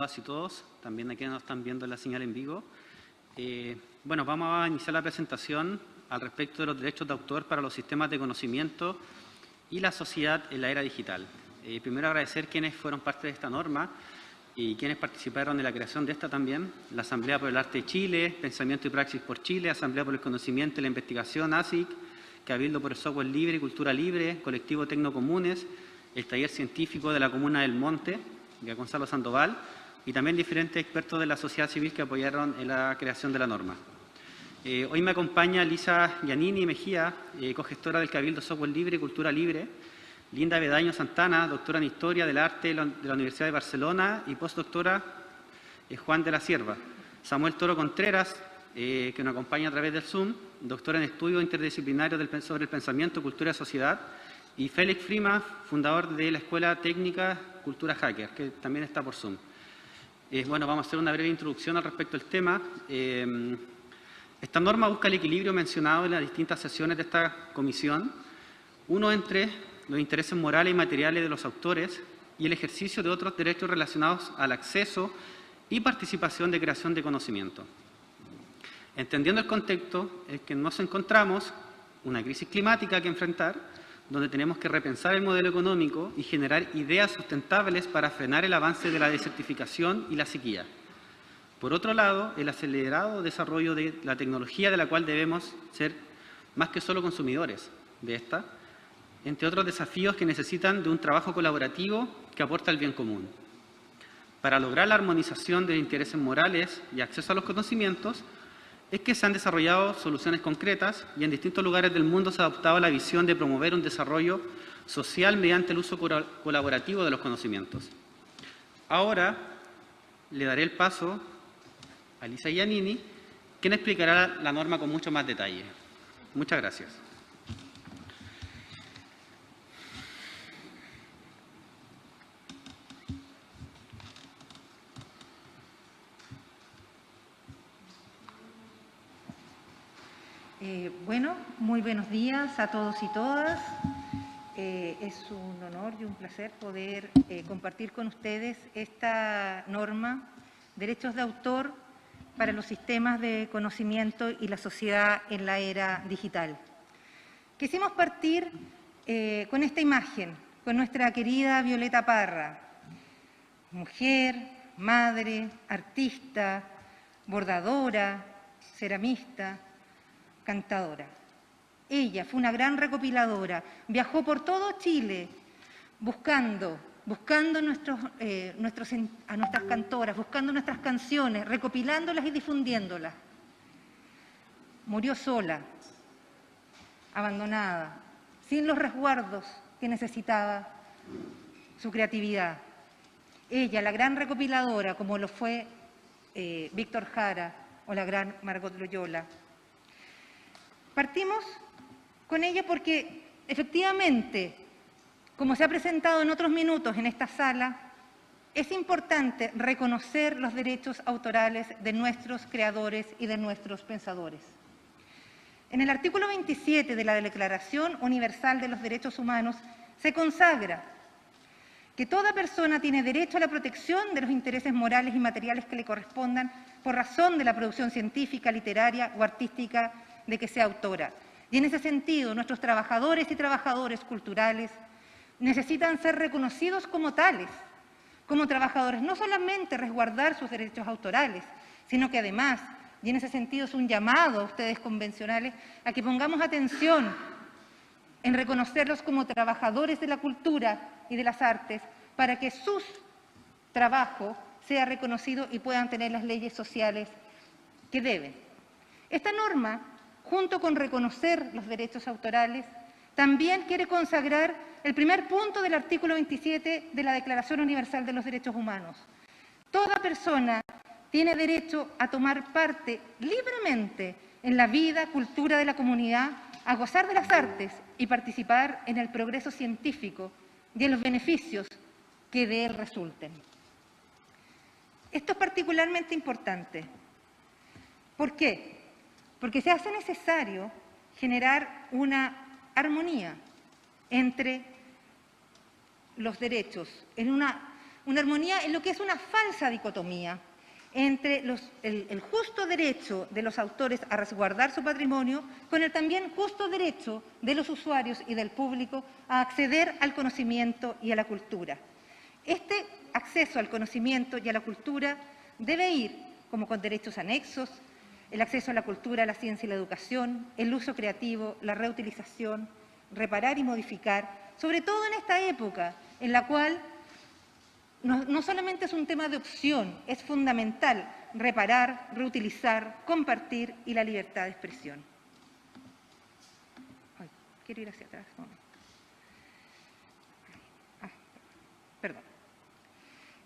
Todas y todos, también a quienes nos están viendo la señal en vivo. Bueno, vamos a iniciar la presentación al respecto de los derechos de autor para los sistemas de conocimiento y la sociedad en la era digital. Primero agradecer quienes fueron parte de esta norma y quienes participaron en la creación de esta también. La Asamblea por el Arte de Chile, Pensamiento y Praxis por Chile, Asamblea por el Conocimiento y la Investigación, ASIC, Cabildo por el Software Libre y Cultura Libre, Colectivo Tecnocomunes, el Taller Científico de la Comuna del Monte, de Gonzalo Sandoval, y también diferentes expertos de la sociedad civil que apoyaron en la creación de la norma. Hoy me acompaña Lisa Giannini Mejía, cogestora del Cabildo Software Libre y Cultura Libre, Linda Bedaño Santana, doctora en Historia del Arte de la Universidad de Barcelona y postdoctora Juan de la Cierva, Samuel Toro Contreras, que nos acompaña a través del Zoom, doctor en Estudios Interdisciplinarios sobre el Pensamiento, Cultura y Sociedad, y Félix Frima, fundador de la Escuela Técnica Cultura Hacker, que también está por Zoom. Bueno, vamos a hacer una breve introducción al respecto del tema. Esta norma busca el equilibrio mencionado en las distintas sesiones de esta comisión, uno entre los intereses morales y materiales de los autores y el ejercicio de otros derechos relacionados al acceso y participación de creación de conocimiento. Entendiendo el contexto en que nos encontramos, una crisis climática que enfrentar, donde tenemos que repensar el modelo económico y generar ideas sustentables para frenar el avance de la desertificación y la sequía. Por otro lado, el acelerado desarrollo de la tecnología de la cual debemos ser más que solo consumidores de esta, entre otros desafíos que necesitan de un trabajo colaborativo que aporta el bien común. Para lograr la armonización de intereses morales y acceso a los conocimientos, es que se han desarrollado soluciones concretas y en distintos lugares del mundo se ha adoptado la visión de promover un desarrollo social mediante el uso colaborativo de los conocimientos. Ahora le daré el paso a Lisa Giannini, quien explicará la norma con mucho más detalle. Muchas gracias. Bueno, muy buenos días a todos y todas. Es un honor y un placer poder compartir con ustedes esta norma, derechos de autor para los sistemas de conocimiento y la sociedad en la era digital. Quisimos partir con esta imagen, con nuestra querida Violeta Parra, mujer, madre, artista, bordadora, ceramista, cantadora. Ella fue una gran recopiladora, viajó por todo Chile buscando a nuestras cantoras, buscando nuestras canciones, recopilándolas y difundiéndolas. Murió sola, abandonada, sin los resguardos que necesitaba su creatividad. Ella, la gran recopiladora, como lo fue Víctor Jara o la gran Margot Loyola. Partimos con ella porque, efectivamente, como se ha presentado en otros minutos en esta sala, es importante reconocer los derechos autorales de nuestros creadores y de nuestros pensadores. En el artículo 27 de la Declaración Universal de los Derechos Humanos se consagra que toda persona tiene derecho a la protección de los intereses morales y materiales que le correspondan por razón de la producción científica, literaria o artística de que sea autora. Y en ese sentido, nuestros trabajadores y trabajadoras culturales necesitan ser reconocidos como tales, como trabajadores, no solamente resguardar sus derechos autorales, sino que además, y en ese sentido es un llamado a ustedes convencionales, a que pongamos atención en reconocerlos como trabajadores de la cultura y de las artes, para que su trabajo sea reconocido y puedan tener las leyes sociales que deben. Esta norma, junto con reconocer los derechos autorales, también quiere consagrar el primer punto del artículo 27 de la Declaración Universal de los Derechos Humanos. Toda persona tiene derecho a tomar parte libremente en la vida, cultura de la comunidad, a gozar de las artes y participar en el progreso científico y en los beneficios que de él resulten. Esto es particularmente importante. ¿Por qué? Porque se hace necesario generar una armonía entre los derechos, en una una armonía en lo que es una falsa dicotomía entre el justo derecho de los autores a resguardar su patrimonio con el también justo derecho de los usuarios y del público a acceder al conocimiento y a la cultura. Este acceso al conocimiento y a la cultura debe ir como con derechos anexos, el acceso a la cultura, a la ciencia y la educación, el uso creativo, la reutilización, reparar y modificar, sobre todo en esta época en la cual no solamente es un tema de opción, es fundamental reparar, reutilizar, compartir y la libertad de expresión. Ay, quiero ir hacia atrás. Perdón.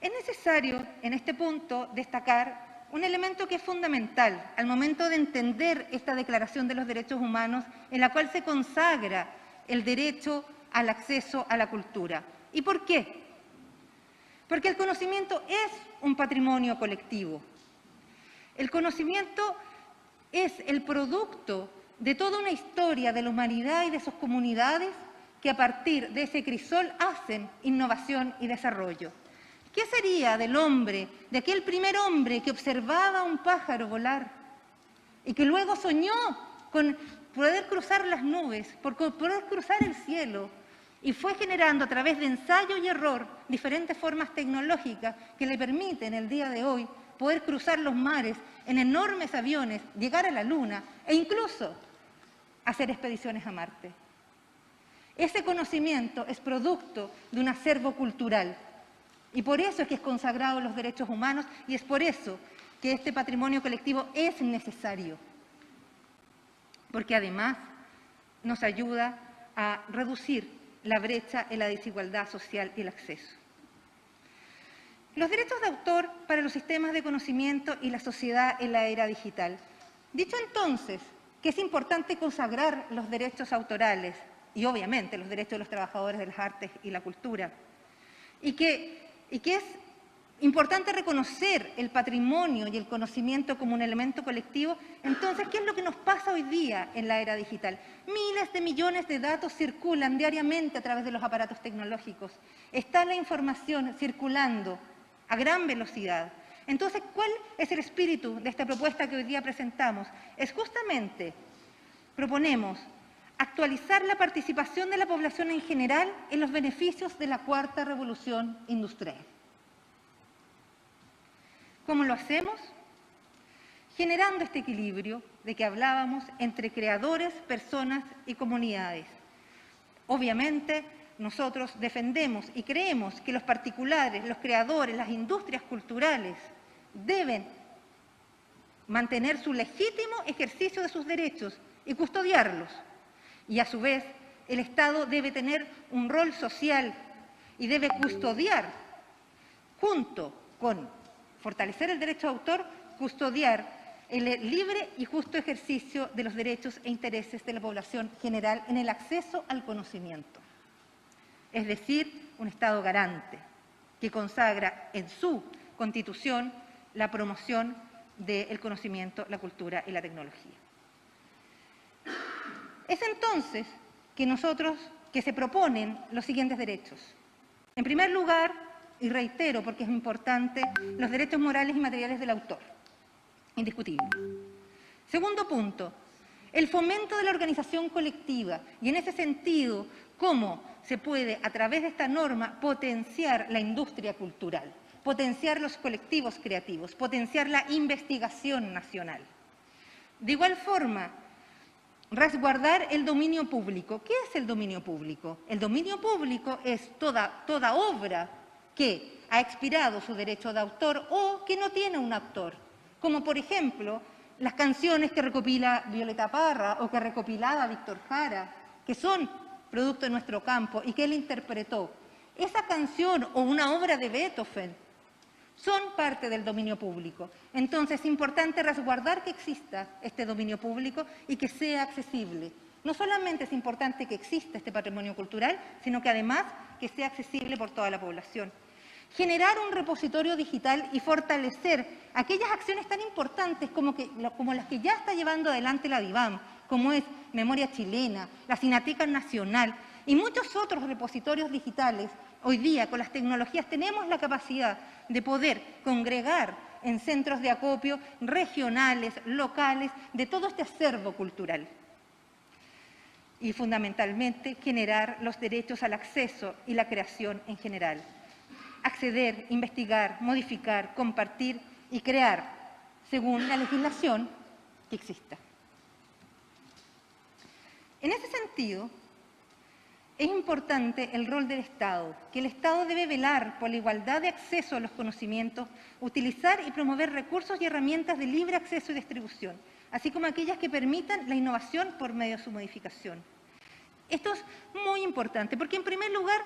Es necesario en este punto destacar un elemento que es fundamental al momento de entender esta Declaración de los Derechos Humanos en la cual se consagra el derecho al acceso a la cultura. ¿Y por qué? Porque el conocimiento es un patrimonio colectivo. El conocimiento es el producto de toda una historia de la humanidad y de sus comunidades que a partir de ese crisol hacen innovación y desarrollo. ¿Qué sería del hombre, de aquel primer hombre que observaba a un pájaro volar y que luego soñó con poder cruzar las nubes, por poder cruzar el cielo? Y fue generando a través de ensayo y error diferentes formas tecnológicas que le permiten el día de hoy poder cruzar los mares en enormes aviones, llegar a la Luna e incluso hacer expediciones a Marte. Ese conocimiento es producto de un acervo cultural y por eso es que es consagrado en los derechos humanos y es por eso que este patrimonio colectivo es necesario, porque además nos ayuda a reducir la brecha en la desigualdad social y el acceso. Los derechos de autor para los sistemas de conocimiento y la sociedad en la era digital. Dicho entonces que es importante consagrar los derechos autorales y obviamente los derechos de los trabajadores de las artes y la cultura, y que es importante reconocer el patrimonio y el conocimiento como un elemento colectivo, entonces, ¿qué es lo que nos pasa hoy día en la era digital? Miles de millones de datos circulan diariamente a través de los aparatos tecnológicos. Está la información circulando a gran velocidad. Entonces, ¿cuál es el espíritu de esta propuesta que hoy día presentamos? Es justamente, proponemos actualizar la participación de la población en general en los beneficios de la cuarta revolución industrial. ¿Cómo lo hacemos? Generando este equilibrio de que hablábamos entre creadores, personas y comunidades. Obviamente, nosotros defendemos y creemos que los particulares, los creadores, las industrias culturales deben mantener su legítimo ejercicio de sus derechos y custodiarlos. Y a su vez, el Estado debe tener un rol social y debe custodiar, junto con fortalecer el derecho de autor, custodiar el libre y justo ejercicio de los derechos e intereses de la población general en el acceso al conocimiento. Es decir, un Estado garante que consagra en su Constitución la promoción del conocimiento, la cultura y la tecnología. Es entonces que se proponen los siguientes derechos. En primer lugar, y reitero porque es importante, los derechos morales y materiales del autor, indiscutible. Segundo punto, el fomento de la organización colectiva y en ese sentido, cómo se puede a través de esta norma potenciar la industria cultural, potenciar los colectivos creativos, potenciar la investigación nacional. De igual forma, resguardar el dominio público. ¿Qué es el dominio público? El dominio público es toda obra que ha expirado su derecho de autor o que no tiene un autor, como por ejemplo las canciones que recopila Violeta Parra o que recopilaba Víctor Jara, que son producto de nuestro campo y que él interpretó. Esa canción o una obra de Beethoven son parte del dominio público. Entonces es importante resguardar que exista este dominio público y que sea accesible. No solamente es importante que exista este patrimonio cultural, sino que además que sea accesible por toda la población. Generar un repositorio digital y fortalecer aquellas acciones tan importantes como las que ya está llevando adelante la DIVAM, como es Memoria Chilena, la Cineteca Nacional y muchos otros repositorios digitales Hoy día, con las tecnologías, tenemos la capacidad de poder congregar en centros de acopio regionales, locales, de todo este acervo cultural. Y fundamentalmente generar los derechos al acceso y la creación en general. Acceder, investigar, modificar, compartir y crear según la legislación que exista. En ese sentido, es importante el rol del Estado, que el Estado debe velar por la igualdad de acceso a los conocimientos, utilizar y promover recursos y herramientas de libre acceso y distribución, así como aquellas que permitan la innovación por medio de su modificación. Esto es muy importante porque, en primer lugar,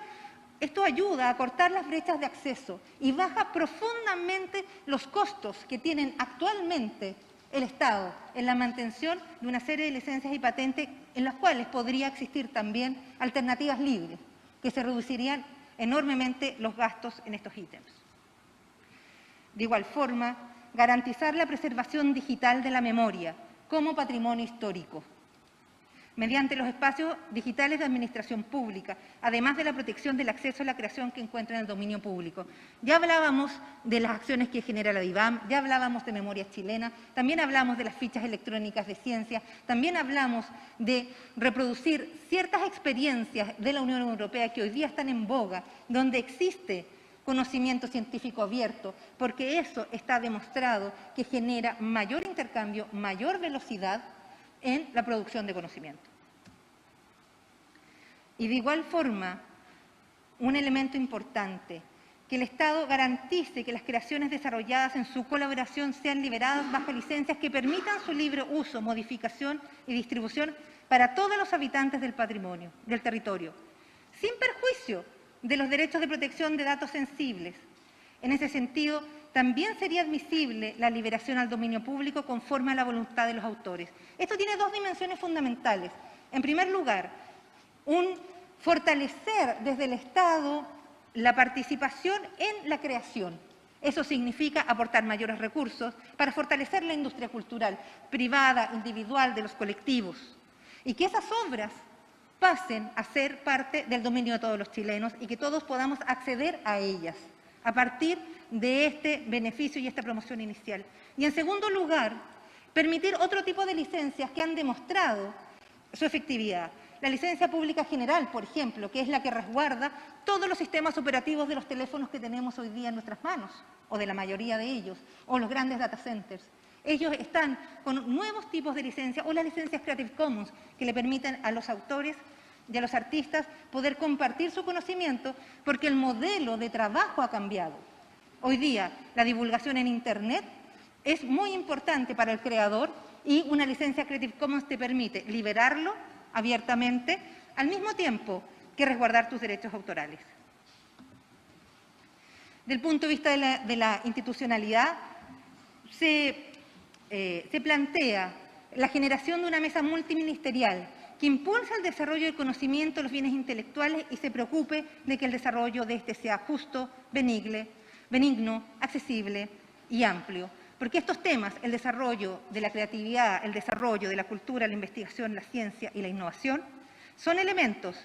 esto ayuda a cortar las brechas de acceso y baja profundamente los costos que tienen actualmente el Estado en la mantención de una serie de licencias y patentes en las cuales podría existir también alternativas libres, que se reducirían enormemente los gastos en estos ítems. De igual forma, garantizar la preservación digital de la memoria como patrimonio histórico, mediante los espacios digitales de administración pública, además de la protección del acceso a la creación que encuentra en el dominio público. Ya hablábamos de las acciones que genera la DIVAM, ya hablábamos de Memoria Chilena, también hablamos de las fichas electrónicas de ciencia, también hablamos de reproducir ciertas experiencias de la Unión Europea que hoy día están en boga, donde existe conocimiento científico abierto, porque eso está demostrado que genera mayor intercambio, mayor velocidad en la producción de conocimiento. Y de igual forma, un elemento importante, que el Estado garantice que las creaciones desarrolladas en su colaboración sean liberadas bajo licencias que permitan su libre uso, modificación y distribución para todos los habitantes del patrimonio, del territorio, sin perjuicio de los derechos de protección de datos sensibles. En ese sentido, también sería admisible la liberación al dominio público conforme a la voluntad de los autores. Esto tiene dos dimensiones fundamentales. En primer lugar, fortalecer desde el Estado la participación en la creación. Eso significa aportar mayores recursos para fortalecer la industria cultural, privada, individual, de los colectivos, y que esas obras pasen a ser parte del dominio de todos los chilenos y que todos podamos acceder a ellas a partir de este beneficio y esta promoción inicial. Y en segundo lugar, permitir otro tipo de licencias que han demostrado su efectividad. La licencia pública general, por ejemplo, que es la que resguarda todos los sistemas operativos de los teléfonos que tenemos hoy día en nuestras manos, o de la mayoría de ellos, o los grandes data centers. Ellos están con nuevos tipos de licencias, o las licencias Creative Commons, que le permiten a los autores y a los artistas poder compartir su conocimiento, porque el modelo de trabajo ha cambiado. Hoy día, la divulgación en Internet es muy importante para el creador y una licencia Creative Commons te permite liberarlo abiertamente, al mismo tiempo que resguardar tus derechos autorales. Del punto de vista de la institucionalidad, se plantea la generación de una mesa multiministerial que impulsa el desarrollo del conocimiento de los bienes intelectuales y se preocupe de que el desarrollo de este sea justo, benigno, accesible y amplio. Porque estos temas, el desarrollo de la creatividad, el desarrollo de la cultura, la investigación, la ciencia y la innovación, son elementos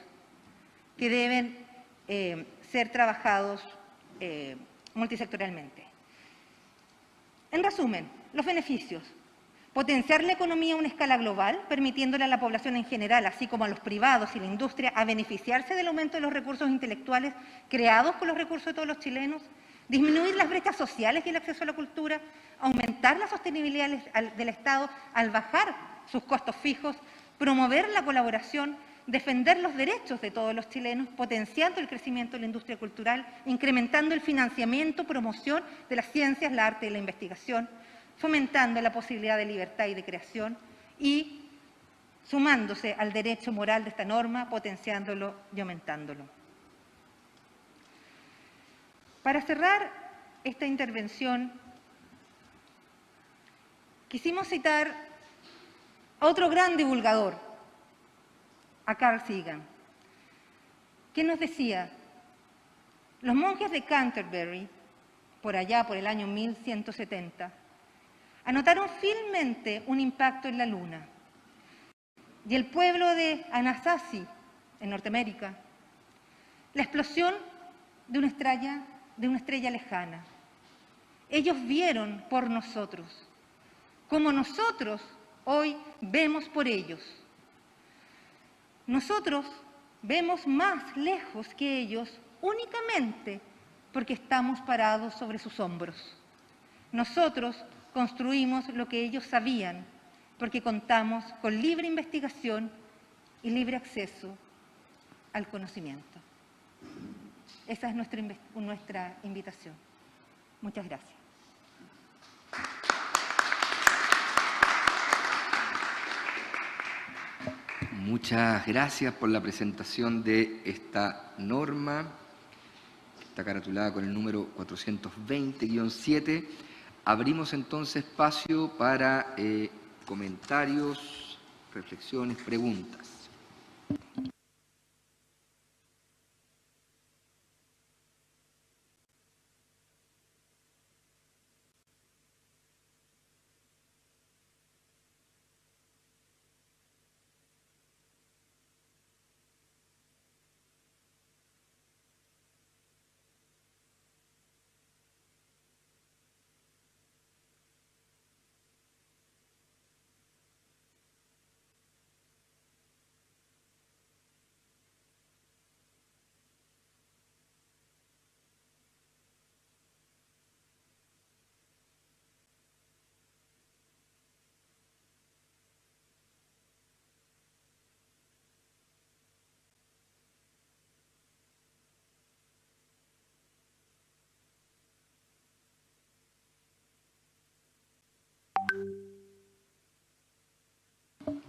que deben ser trabajados multisectorialmente. En resumen, los beneficios. Potenciar la economía a una escala global, permitiéndole a la población en general, así como a los privados y la industria, a beneficiarse del aumento de los recursos intelectuales creados con los recursos de todos los chilenos. Disminuir las brechas sociales y el acceso a la cultura, aumentar la sostenibilidad del Estado al bajar sus costos fijos, promover la colaboración, defender los derechos de todos los chilenos, potenciando el crecimiento de la industria cultural, incrementando el financiamiento, promoción de las ciencias, la arte y la investigación, fomentando la posibilidad de libertad y de creación y sumándose al derecho moral de esta norma, potenciándolo y aumentándolo. Para cerrar esta intervención, quisimos citar a otro gran divulgador, a Carl Sagan, que nos decía: los monjes de Canterbury, por allá por el año 1170, anotaron fielmente un impacto en la Luna. Y el pueblo de Anasazi, en Norteamérica, la explosión de una estrella lejana. Ellos vieron por nosotros, como nosotros hoy vemos por ellos. Nosotros vemos más lejos que ellos únicamente porque estamos parados sobre sus hombros. Nosotros construimos lo que ellos sabían porque contamos con libre investigación y libre acceso al conocimiento. Esa es nuestra invitación. Muchas gracias. Muchas gracias por la presentación de esta norma, que está caratulada con el número 420-7. Abrimos entonces espacio para comentarios, reflexiones, preguntas.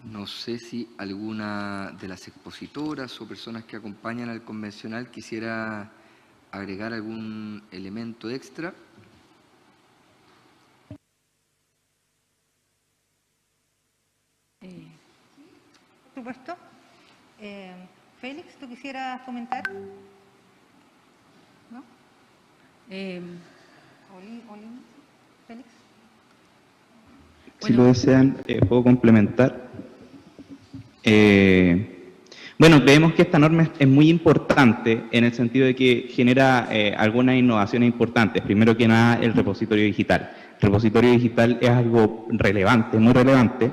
No sé si alguna de las expositoras o personas que acompañan al convencional quisiera agregar algún elemento extra. Por supuesto. Félix, ¿tú quisieras comentar? ¿No? Félix. Si lo desean, puedo complementar. Bueno, vemos que esta norma es muy importante en el sentido de que genera algunas innovaciones importantes. Primero que nada, el repositorio digital. El repositorio digital es algo relevante, muy relevante,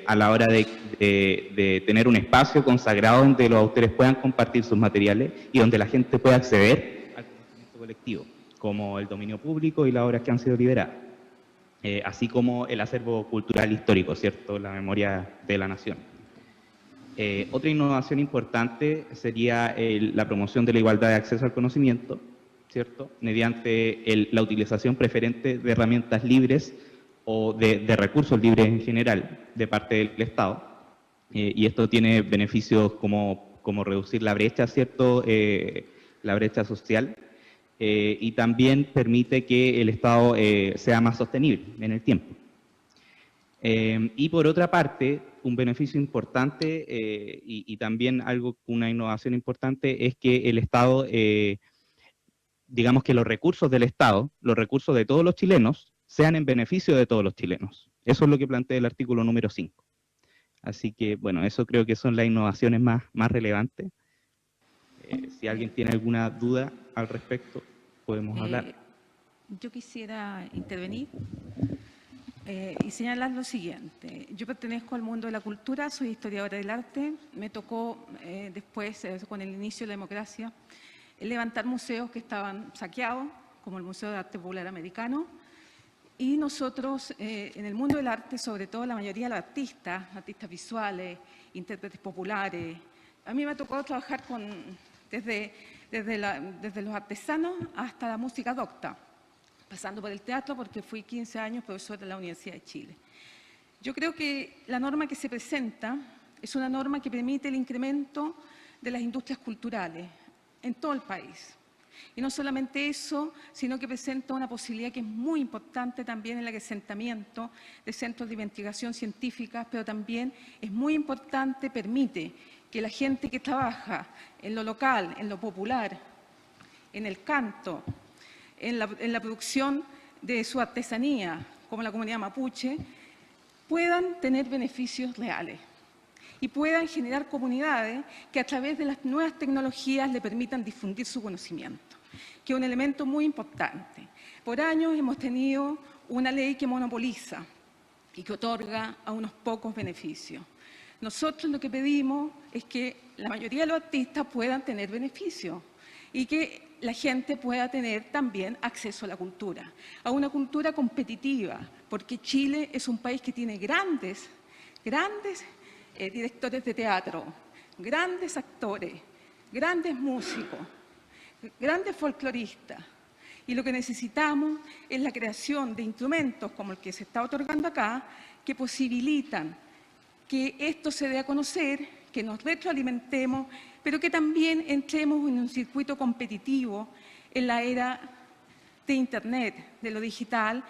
a la hora de tener un espacio consagrado donde los autores puedan compartir sus materiales y donde la gente pueda acceder al conocimiento colectivo, como el dominio público y las obras que han sido liberadas. Así como el acervo cultural histórico, ¿cierto? La memoria de la nación. Otra innovación importante sería la promoción de la igualdad de acceso al conocimiento, ¿cierto? Mediante la utilización preferente de herramientas libres o de recursos libres en general de parte del Estado. Y esto tiene beneficios como reducir la brecha, ¿cierto? La brecha social. Y también permite que el Estado sea más sostenible en el tiempo. Y por otra parte, un beneficio importante y también una innovación importante es que el Estado, digamos que los recursos del Estado, los recursos de todos los chilenos, sean en beneficio de todos los chilenos. Eso es lo que plantea el artículo número 5. Así que, bueno, eso creo que son las innovaciones más relevantes. Si alguien tiene alguna duda al respecto, podemos hablar. Yo quisiera intervenir y señalar lo siguiente. Yo pertenezco al mundo de la cultura, soy historiadora del arte. Me tocó después, con el inicio de la democracia, levantar museos que estaban saqueados, como el Museo de Arte Popular Americano. Y nosotros, en el mundo del arte, sobre todo la mayoría de los artistas visuales, intérpretes populares, a mí me ha tocado trabajar desde los artesanos hasta la música docta, pasando por el teatro, porque fui 15 años profesor de la Universidad de Chile. Yo creo que la norma que se presenta es una norma que permite el incremento de las industrias culturales en todo el país. Y no solamente eso, sino que presenta una posibilidad que es muy importante también en el asentamiento de centros de investigación científica, pero también es muy importante, permite que la gente que trabaja en lo local, en lo popular, en el canto, en la producción de su artesanía, como la comunidad mapuche, puedan tener beneficios reales. y puedan generar comunidades que a través de las nuevas tecnologías le permitan difundir su conocimiento, que es un elemento muy importante. Por años hemos tenido una ley que monopoliza y que otorga a unos pocos beneficios. Nosotros lo que pedimos es que la mayoría de los artistas puedan tener beneficios y que la gente pueda tener también acceso a la cultura, a una cultura competitiva, porque Chile es un país que tiene grandes directores de teatro, grandes actores, grandes músicos, grandes folcloristas. Y lo que necesitamos es la creación de instrumentos como el que se está otorgando acá, que posibilitan que esto se dé a conocer, que nos retroalimentemos, pero que también entremos en un circuito competitivo en la era de Internet, de lo digital,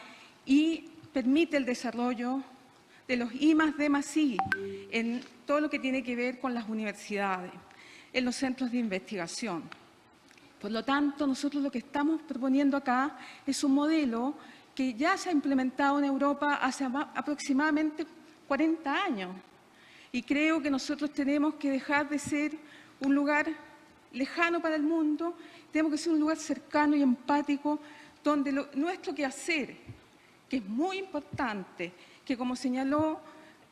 y permite el desarrollo de los I+D+I en todo lo que tiene que ver con las universidades, en los centros de investigación. Por lo tanto, nosotros lo que estamos proponiendo acá es un modelo que ya se ha implementado en Europa hace aproximadamente 40 años. Y creo que nosotros tenemos que dejar de ser un lugar lejano para el mundo, tenemos que ser un lugar cercano y empático, donde nuestro quehacer, que es muy importante, que como señaló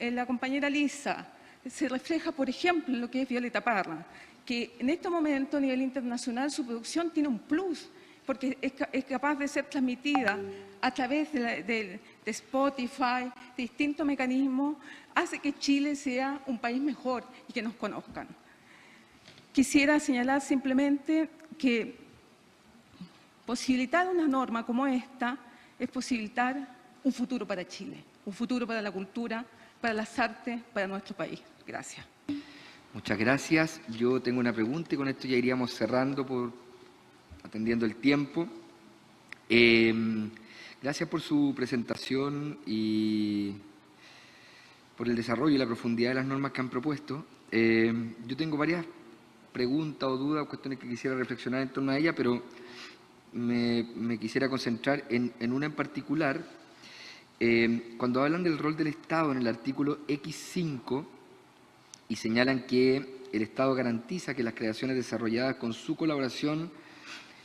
la compañera Lisa, se refleja, por ejemplo, en lo que es Violeta Parra, que en este momento a nivel internacional su producción tiene un plus, porque es capaz de ser transmitida a través de Spotify, de distintos mecanismos, hace que Chile sea un país mejor y que nos conozcan. Quisiera señalar simplemente que posibilitar una norma como esta es posibilitar un futuro para Chile, un futuro para la cultura, para las artes, para nuestro país. Gracias. Muchas gracias. Yo tengo una pregunta y con esto ya iríamos cerrando, atendiendo el tiempo. Gracias por su presentación y por el desarrollo y la profundidad de las normas que han propuesto. Yo tengo varias preguntas o dudas o cuestiones que quisiera reflexionar en torno a ella, pero me quisiera concentrar en una en particular. Cuando hablan del rol del Estado en el artículo X5 y señalan que el Estado garantiza que las creaciones desarrolladas con su colaboración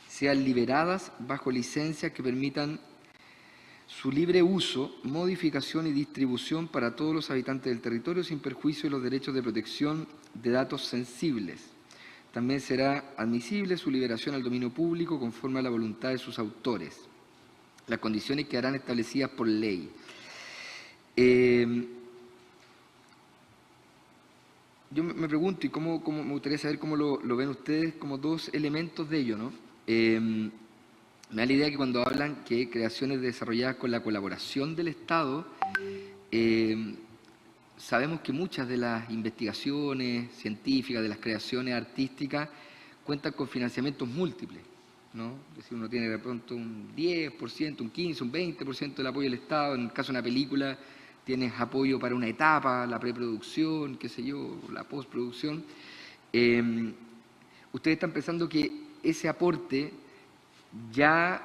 sean liberadas bajo licencias que permitan su libre uso, modificación y distribución para todos los habitantes del territorio sin perjuicio de los derechos de protección de datos sensibles. También será admisible su liberación al dominio público conforme a la voluntad de sus autores. Las condiciones quedarán establecidas por ley. Yo me pregunto, y cómo me gustaría saber cómo lo ven ustedes, como dos elementos de ello, ¿no? Me da la idea que cuando hablan que creaciones desarrolladas con la colaboración del Estado, sabemos que muchas de las investigaciones científicas, de las creaciones artísticas, cuentan con financiamientos múltiples, ¿no? Es decir, uno tiene de pronto un 10%, un 15%, un 20% del apoyo del Estado. En el caso de una película, tienes apoyo para una etapa, la preproducción, qué sé yo, la postproducción. Ustedes están pensando que ese aporte ya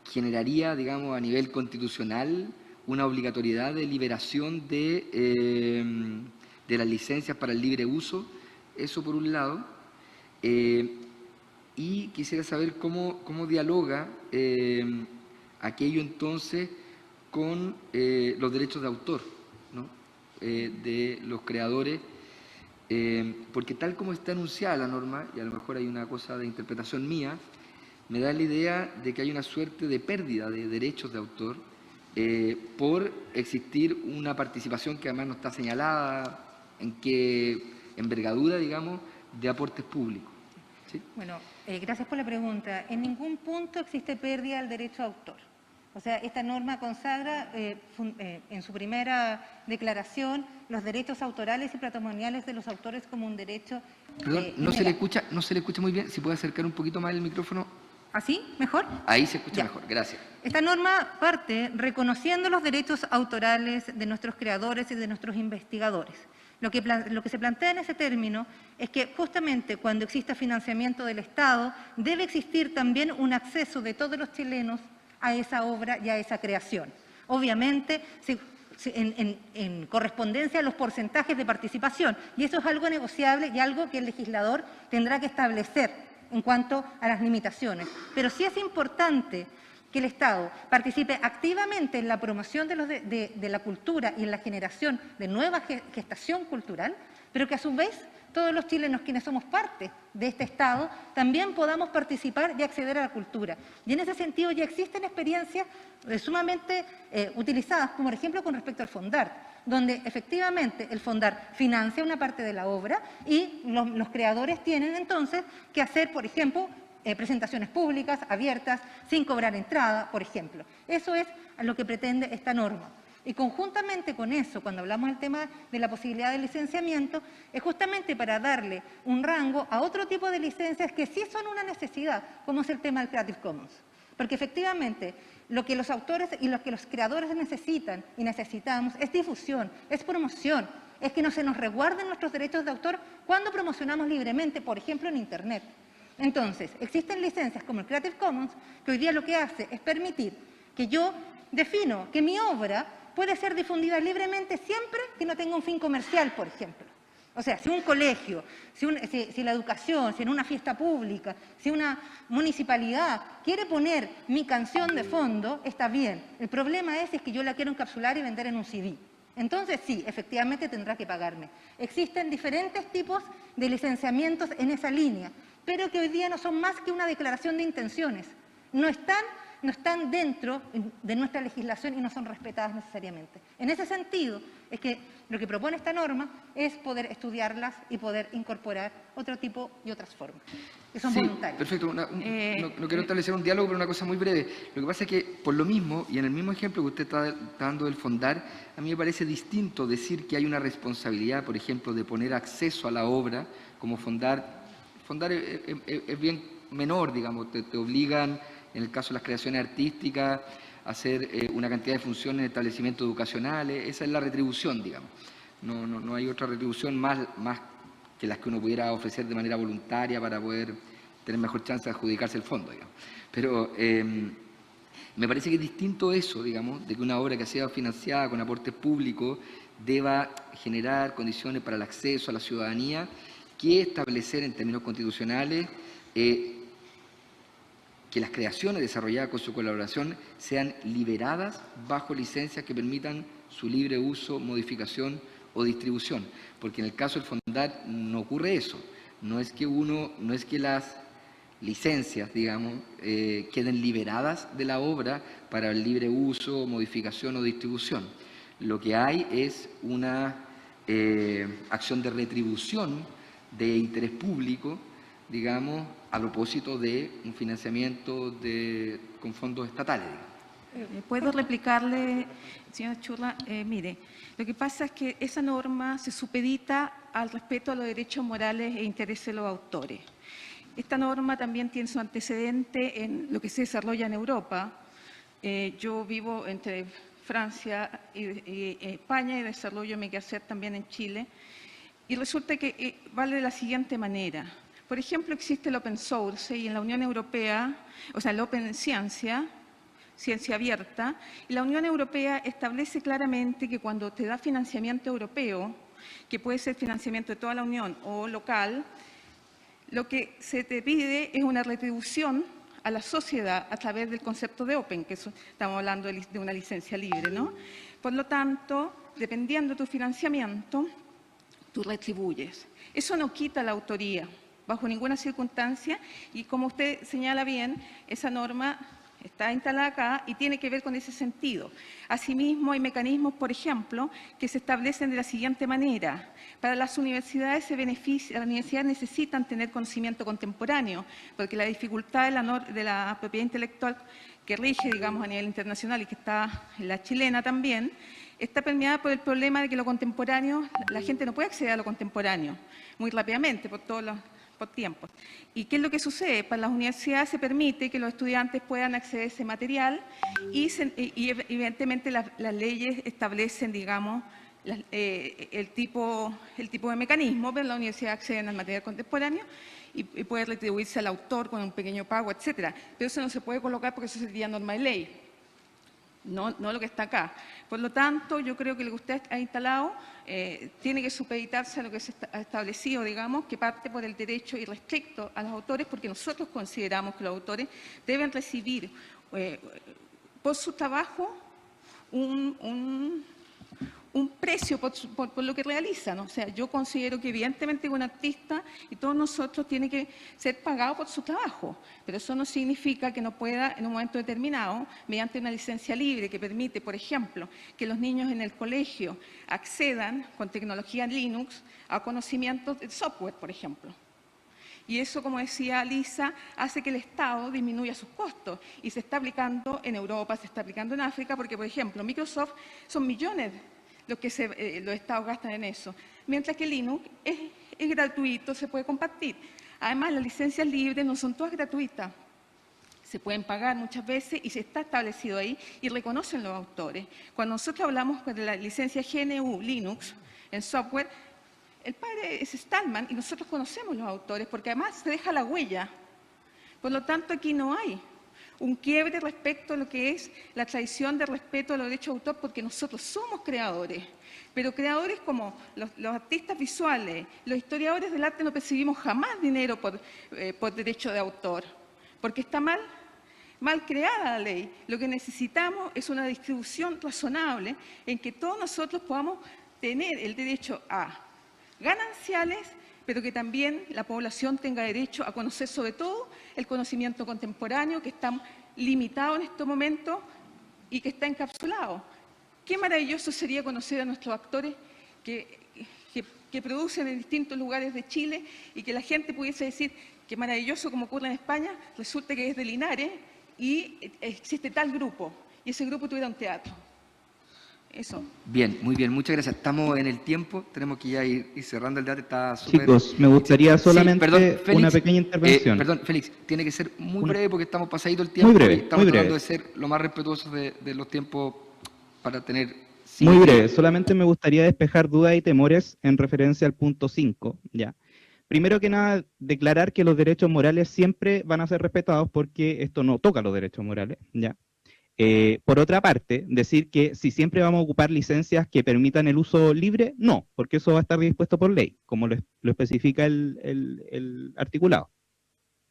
generaría, digamos, a nivel constitucional, una obligatoriedad de liberación de las licencias para el libre uso. Eso por un lado. Y quisiera saber cómo dialoga aquello entonces con los derechos de autor, ¿no? De los creadores, porque tal como está anunciada la norma, y a lo mejor hay una cosa de interpretación mía, me da la idea de que hay una suerte de pérdida de derechos de autor por existir una participación que además no está señalada en qué envergadura, digamos, de aportes públicos. ¿Sí? Bueno, gracias por la pregunta. En ningún punto existe pérdida del derecho de autor. O sea, esta norma consagra en su primera declaración los derechos autorales y patrimoniales de los autores como un derecho. Perdón, no se le escucha muy bien. Si puede acercar un poquito más el micrófono. ¿Así? ¿Mejor? Ahí se escucha Ya. mejor. Gracias. Esta norma parte reconociendo los derechos autorales de nuestros creadores y de nuestros investigadores. Lo que se plantea en ese término es que justamente cuando exista financiamiento del Estado, debe existir también un acceso de todos los chilenos a esa obra y a esa creación. Obviamente, en correspondencia a los porcentajes de participación. Y eso es algo negociable y algo que el legislador tendrá que establecer en cuanto a las limitaciones. Pero sí es importante que el Estado participe activamente en la promoción de la cultura y en la generación de nueva gestación cultural, pero que a su vez todos los chilenos quienes somos parte de este Estado también podamos participar y acceder a la cultura. Y en ese sentido ya existen experiencias sumamente utilizadas, como por ejemplo con respecto al Fondart, donde efectivamente el Fondart financia una parte de la obra y los creadores tienen entonces que hacer, por ejemplo, presentaciones públicas, abiertas, sin cobrar entrada, por ejemplo. Eso es lo que pretende esta norma. Y conjuntamente con eso, cuando hablamos del tema de la posibilidad de licenciamiento, es justamente para darle un rango a otro tipo de licencias que sí son una necesidad, como es el tema del Creative Commons. Porque efectivamente lo que los autores y lo que los creadores necesitan y necesitamos es difusión, es promoción, es que no se nos resguarden nuestros derechos de autor cuando promocionamos libremente, por ejemplo, en Internet. Entonces, existen licencias como el Creative Commons que hoy día lo que hace es permitir que yo defino que mi obra puede ser difundida libremente siempre que no tenga un fin comercial, por ejemplo. O sea, si un colegio, si la educación, si en una fiesta pública, si una municipalidad quiere poner mi canción de fondo, está bien. El problema es que yo la quiero encapsular y vender en un CD. Entonces, sí, efectivamente tendrá que pagarme. Existen diferentes tipos de licenciamientos en esa línea, pero que hoy día no son más que una declaración de intenciones. No están dentro de nuestra legislación y no son respetadas necesariamente. En ese sentido, es que lo que propone esta norma es poder estudiarlas y poder incorporar otro tipo y otras formas, que son voluntarias. Perfecto. No quiero establecer un diálogo, pero una cosa muy breve. Lo que pasa es que, por lo mismo, y en el mismo ejemplo que usted está dando del Fondart, a mí me parece distinto decir que hay una responsabilidad, por ejemplo, de poner acceso a la obra, como Fondart. Fondart es bien menor, digamos, te obligan, en el caso de las creaciones artísticas, a hacer una cantidad de funciones en establecimientos educacionales. Esa es la retribución, digamos. No hay otra retribución más que las que uno pudiera ofrecer de manera voluntaria para poder tener mejor chance de adjudicarse el fondo, digamos. Pero me parece que es distinto eso, digamos, de que una obra que sea financiada con aportes públicos deba generar condiciones para el acceso a la ciudadanía, que establecer en términos constitucionales que las creaciones desarrolladas con su colaboración sean liberadas bajo licencias que permitan su libre uso, modificación o distribución. Porque en el caso del Fondart no ocurre eso. No es que las licencias, digamos, queden liberadas de la obra para el libre uso, modificación o distribución. Lo que hay es una acción de retribución de interés público, digamos, a propósito de un financiamiento con fondos estatales. ¿Puedo replicarle, señora Churra? Mire, lo que pasa es que esa norma se supedita al respeto a los derechos morales e intereses de los autores. Esta norma también tiene su antecedente en lo que se desarrolla en Europa. Yo vivo entre Francia y España y desarrollo mi quehacer también en Chile. Y resulta que vale de la siguiente manera. Por ejemplo, existe el Open Source y en la Unión Europea, o sea, el Open Ciencia abierta, y la Unión Europea establece claramente que cuando te da financiamiento europeo, que puede ser financiamiento de toda la Unión o local, lo que se te pide es una retribución a la sociedad a través del concepto de Open, que estamos hablando de una licencia libre, ¿no? Por lo tanto, dependiendo de tu financiamiento, tú retribuyes. Eso no quita la autoría, bajo ninguna circunstancia, y como usted señala bien, esa norma está instalada acá y tiene que ver con ese sentido. Asimismo, hay mecanismos, por ejemplo, que se establecen de la siguiente manera. Para las universidades las universidades necesitan tener conocimiento contemporáneo, porque la dificultad de la propiedad intelectual que rige, digamos, a nivel internacional y que está en la chilena también, está permeada por el problema de que lo contemporáneo, la gente no puede acceder a lo contemporáneo muy rápidamente por tiempos. ¿Y qué es lo que sucede? Para las universidades se permite que los estudiantes puedan acceder a ese material y evidentemente las leyes establecen, digamos, el tipo de mecanismo, pero la universidad accede al material contemporáneo y puede retribuirse al autor con un pequeño pago, etcétera. Pero eso no se puede colocar porque eso sería norma de ley. no lo que está acá. Por lo tanto, yo creo que lo que usted ha instalado tiene que supeditarse a lo que se ha establecido, digamos, que parte por el derecho irrestricto a los autores, porque nosotros consideramos que los autores deben recibir por su trabajo un precio por lo que realizan. O sea, yo considero que evidentemente un artista y todos nosotros tiene que ser pagado por su trabajo, pero eso no significa que no pueda en un momento determinado, mediante una licencia libre que permite, por ejemplo, que los niños en el colegio accedan con tecnología Linux a conocimientos de software, por ejemplo. Y eso, como decía Lisa, hace que el Estado disminuya sus costos. Y se está aplicando en Europa, se está aplicando en África, porque, por ejemplo, Microsoft son millones los que los Estados gastan en eso. Mientras que Linux es gratuito, se puede compartir. Además, las licencias libres no son todas gratuitas. Se pueden pagar muchas veces y se está establecido ahí y reconocen los autores. Cuando nosotros hablamos de la licencia GNU Linux en software, el padre es Stallman y nosotros conocemos los autores porque además se deja la huella. Por lo tanto, aquí no hay un quiebre respecto a lo que es la tradición de respeto a los derechos de autor, porque nosotros somos creadores, pero creadores como los artistas visuales, los historiadores del arte no percibimos jamás dinero por derecho de autor, porque está mal creada la ley. Lo que necesitamos es una distribución razonable en que todos nosotros podamos tener el derecho a gananciales, pero que también la población tenga derecho a conocer sobre todo el conocimiento contemporáneo que está limitado en este momento y que está encapsulado. Qué maravilloso sería conocer a nuestros actores que producen en distintos lugares de Chile y que la gente pudiese decir que maravilloso como ocurre en España, resulta que es de Linares y existe tal grupo y ese grupo tuviera un teatro. Eso. Bien, muy bien, muchas gracias. Estamos en el tiempo, tenemos que ya ir cerrando el debate. Está súper... Chicos, me gustaría solamente Félix, una pequeña intervención. Perdón, Félix, tiene que ser muy breve porque estamos pasaditos el tiempo. Muy breve, y estamos muy tratando breve. de ser lo más respetuosos de los tiempos para tener... Muy breve, solamente me gustaría despejar dudas y temores en referencia al punto 5, ¿ya? Primero que nada, declarar que los derechos morales siempre van a ser respetados porque esto no toca los derechos morales, ¿ya? Por otra parte, decir que si siempre vamos a ocupar licencias que permitan el uso libre, no, porque eso va a estar dispuesto por ley, como lo especifica el articulado,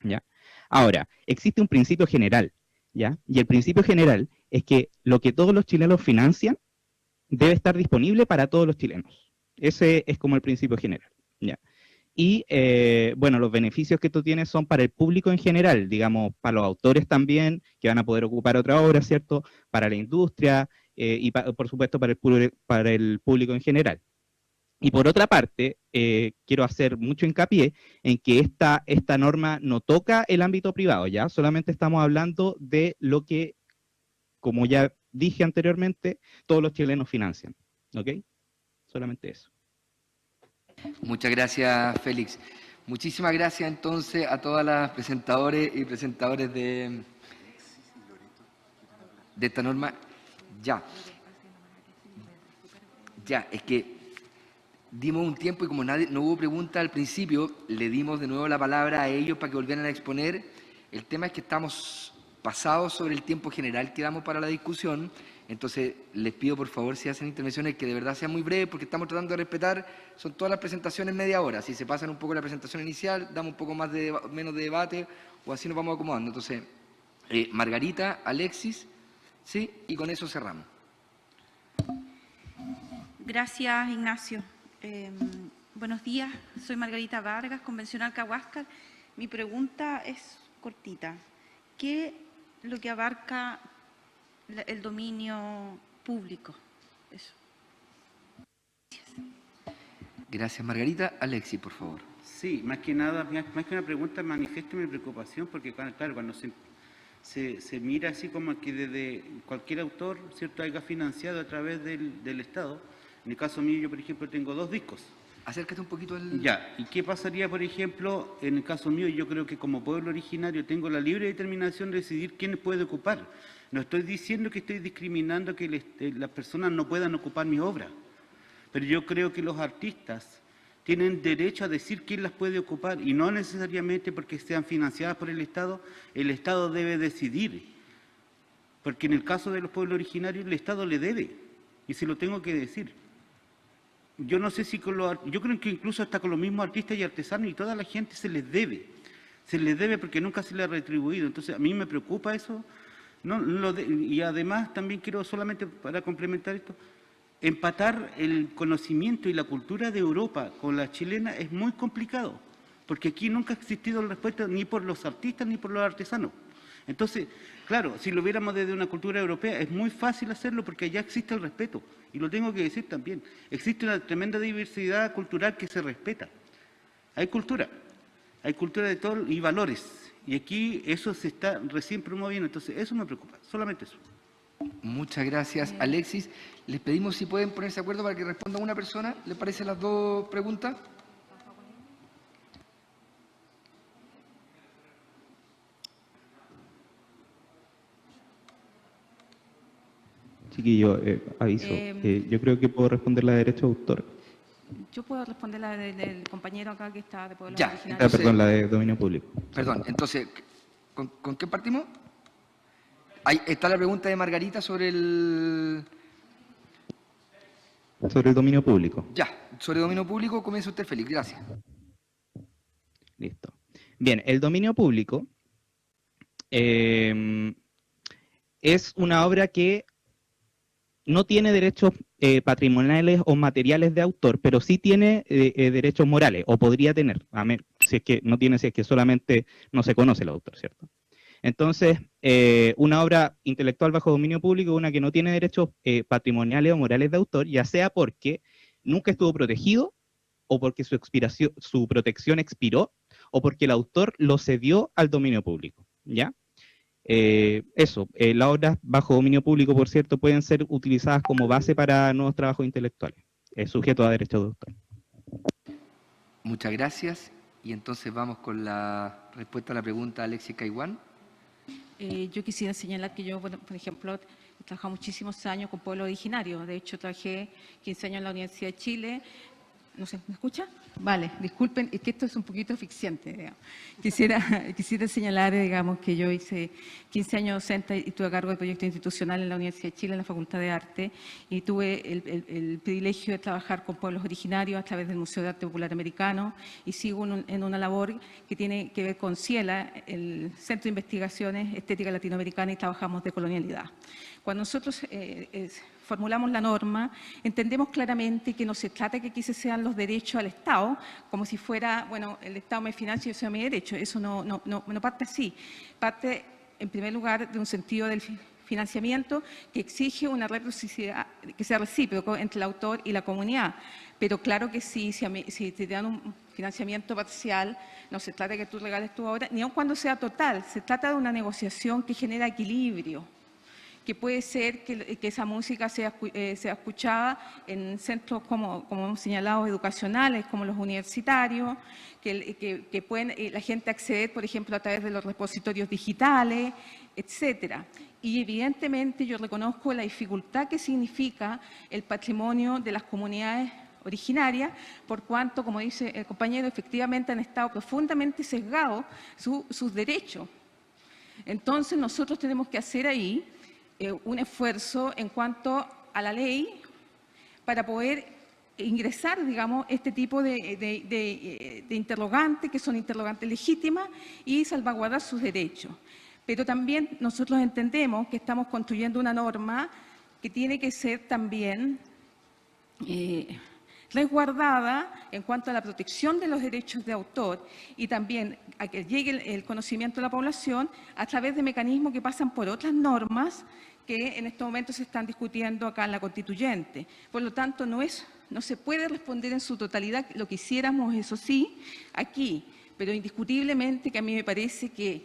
¿ya? Ahora, existe un principio general, ¿ya? Y el principio general es que lo que todos los chilenos financian debe estar disponible para todos los chilenos. Ese es como el principio general, ¿ya? Y, bueno, los beneficios que tú tienes son para el público en general, digamos, para los autores también, que van a poder ocupar otra obra, ¿cierto? Para la industria y, por supuesto, para el público en general. Y por otra parte, quiero hacer mucho hincapié en que esta norma no toca el ámbito privado, ¿ya? Solamente estamos hablando de lo que, como ya dije anteriormente, todos los chilenos financian, ¿ok? Solamente eso. Muchas gracias, Félix. Muchísimas gracias entonces a todas las presentadores y presentadores de esta norma. Ya, es que dimos un tiempo y como no hubo pregunta al principio, le dimos de nuevo la palabra a ellos para que volvieran a exponer. El tema es que estamos pasados sobre el tiempo general que damos para la discusión. Entonces, les pido por favor, si hacen intervenciones, que de verdad sean muy breves, porque estamos tratando de respetar, son todas las presentaciones media hora. Si se pasan un poco la presentación inicial, damos un poco menos de debate, o así nos vamos acomodando. Entonces, Margarita, Alexis, ¿sí? Y con eso cerramos. Gracias, Ignacio. Buenos días, soy Margarita Vargas, convencional Cahuáscar. Mi pregunta es cortita. ¿Qué es lo que abarca el dominio público? Eso. Gracias, Margarita. Alexis, por favor. Sí, más que nada, más que una pregunta, manifiesto mi preocupación porque, claro, cuando se mira así como que desde cualquier autor, ¿cierto?, haya financiado a través del Estado. En el caso mío, yo, por ejemplo, tengo 2 discos. Acércate un poquito al... Ya, ¿y qué pasaría, por ejemplo, en el caso mío? Yo creo que como pueblo originario tengo la libre determinación de decidir quién puede ocupar. No estoy diciendo que estoy discriminando que las personas no puedan ocupar mi obra, pero yo creo que los artistas tienen derecho a decir quién las puede ocupar y no necesariamente porque sean financiadas por el Estado debe decidir Porque en el caso de los pueblos originarios el Estado le debe, y se lo tengo que decir. Yo no sé si yo creo que incluso hasta con los mismos artistas y artesanos y toda la gente se les debe porque nunca se les ha retribuido. Entonces a mí me preocupa eso. Y además también quiero, solamente para complementar esto, empatar el conocimiento y la cultura de Europa con la chilena es muy complicado, porque aquí nunca ha existido el respeto ni por los artistas ni por los artesanos. Entonces, claro, si lo viéramos desde una cultura europea es muy fácil hacerlo porque allá existe el respeto, y lo tengo que decir también. Existe una tremenda diversidad cultural que se respeta. Hay cultura de todo y valores, y aquí eso se está recién promoviendo, entonces eso me preocupa, solamente eso. Muchas gracias, Alexis. Les pedimos si pueden ponerse de acuerdo para que responda una persona. ¿Les parecen las dos preguntas? Chiquillo, aviso. Yo creo que puedo responder la de derecho de autor. Yo puedo responder la del compañero acá que está de pueblos Ya, originarios. entonces, Perdón, la de dominio público. Perdón, entonces, ¿con qué partimos? Ahí está la pregunta de Margarita sobre el... Sobre el dominio público. Ya, sobre dominio público, comienza usted, Félix. Gracias. Listo. Bien, el dominio público es una obra que no tiene derechos patrimoniales o materiales de autor, pero sí tiene derechos morales, o podría tener, si es que no tiene, si es que solamente no se conoce el autor, ¿cierto? Entonces, una obra intelectual bajo dominio público es una que no tiene derechos patrimoniales o morales de autor, ya sea porque nunca estuvo protegido, o porque su protección expiró, o porque el autor lo cedió al dominio público, ¿ya? Las obras bajo dominio público, por cierto, pueden ser utilizadas como base para nuevos trabajos intelectuales, sujetos a derechos de autor. Muchas gracias. Y entonces vamos con la respuesta a la pregunta de Alexis Caiguán. Yo quisiera señalar que yo, bueno, por ejemplo, he trabajado muchísimos años con pueblos originarios. De hecho, trabajé 15 años en la Universidad de Chile. No sé, ¿me escucha? Vale, disculpen, es que esto es un poquito asfixiante, digamos. Quisiera señalar, digamos, que yo hice 15 años docente y tuve a cargo del proyecto institucional en la Universidad de Chile, en la Facultad de Arte, y tuve el privilegio de trabajar con pueblos originarios a través del Museo de Arte Popular Americano, y sigo en una labor que tiene que ver con CIELA, el Centro de Investigaciones Estética Latinoamericana, y trabajamos de colonialidad. Cuando nosotros formulamos la norma, entendemos claramente que no se trata de que aquí se sean los derechos al Estado, como si fuera, bueno, el Estado me financia y yo soy mi derecho. Eso no parte así. Parte, en primer lugar, de un sentido del financiamiento que exige una reciprocidad, que sea recíproco entre el autor y la comunidad. Pero claro que sí, si te dan un financiamiento parcial, no se trata de que tú regales tu obra, ni aun cuando sea total, se trata de una negociación que genera equilibrio, que puede ser que esa música sea escuchada en centros, como hemos señalado, educacionales, como los universitarios, que pueden la gente acceder, por ejemplo, a través de los repositorios digitales, etcétera. Y evidentemente yo reconozco la dificultad que significa el patrimonio de las comunidades originarias, por cuanto, como dice el compañero, efectivamente han estado profundamente sesgados sus derechos. Entonces nosotros tenemos que hacer ahí un esfuerzo en cuanto a la ley para poder ingresar, digamos, este tipo de interrogantes, que son interrogantes legítimas, y salvaguardar sus derechos. Pero también nosotros entendemos que estamos construyendo una norma que tiene que ser también resguardada en cuanto a la protección de los derechos de autor, y también a que llegue el conocimiento de la población a través de mecanismos que pasan por otras normas que en estos momentos se están discutiendo acá en la Constituyente. Por lo tanto, no se puede responder en su totalidad, lo que hiciéramos, eso sí, aquí, pero indiscutiblemente que a mí me parece que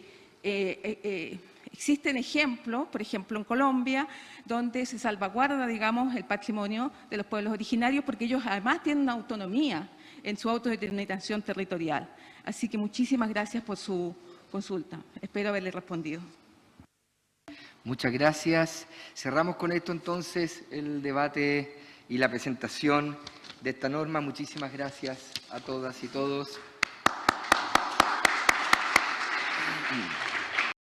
existen ejemplos, por ejemplo en Colombia, donde se salvaguarda, digamos, el patrimonio de los pueblos originarios, porque ellos además tienen una autonomía en su autodeterminación territorial. Así que muchísimas gracias por su consulta. Espero haberle respondido. Muchas gracias. Cerramos con esto entonces el debate y la presentación de esta norma. Muchísimas gracias a todas y todos.